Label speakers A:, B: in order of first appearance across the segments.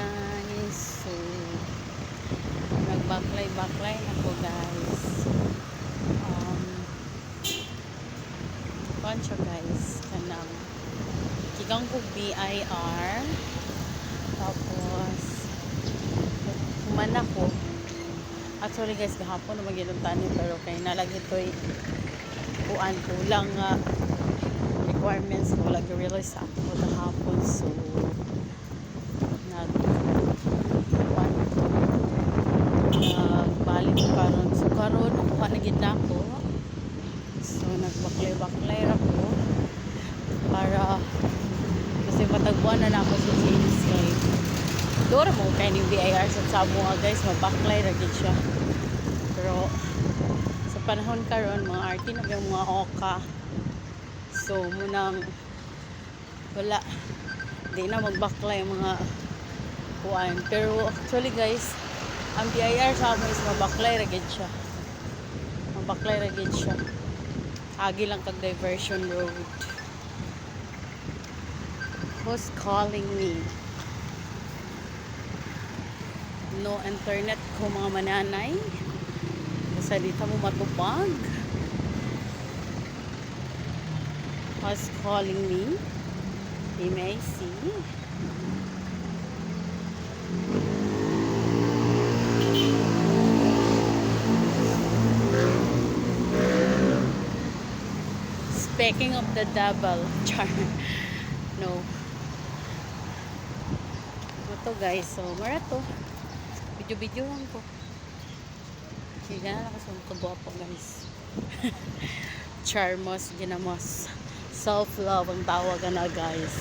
A: guys. So, nagbaklay-baklay na ko guys. Bunch guys. Kanang kikang ko BIR. Tapos, humana ko. Actually guys, gahapon na mag-iluntan pero kay nalagi ito'y kulang nga requirements ko. Lagi-realize ako gahapon. So, nagbalik ko karon. So, karon nakuha na gid nako. So, nagbaklay-baklay ako para kasi matagbuan na ako sa jeans kay dora mo kay ni BIR sa Samo guys, mabaklay ra gid siya. Pero sa panahon karon mga arty na yung mga oka. So, munang wala di na magbaklay mga kuan. Pero actually guys, ang BIR sa amo is mabaklay ra gid siya. Mabaklay ra gid siya. Agi lang kag diversion road. Who's calling me? No internet ko mga mananay. Basta dito mo matupag. Who's calling me? You may see. Speaking of the devil, char. No. Ito guys, so mara to. Video lang ko. Sige na lang kasi magkabuha po guys. Charmos, ginamos. Self-love ang tawag na guys.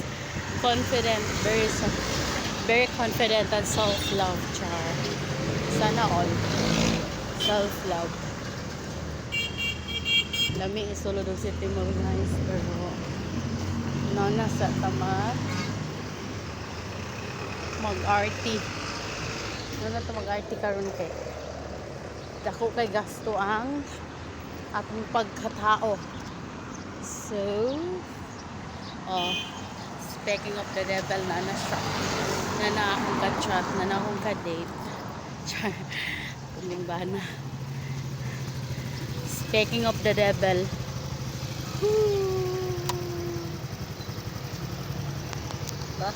A: Confident, very confident and self-love, char. Sana all. Self-love. Lami isolo do city mo guys, pero nana sa tamad mag-RT. Nana to mag-RT karon kay dako kay gasto ang atong pagkatao. So, speaking of the devil, na siya. Na akong ka-chat, na akong ka-date. Kuling ba na. Speaking of the devil. Ba?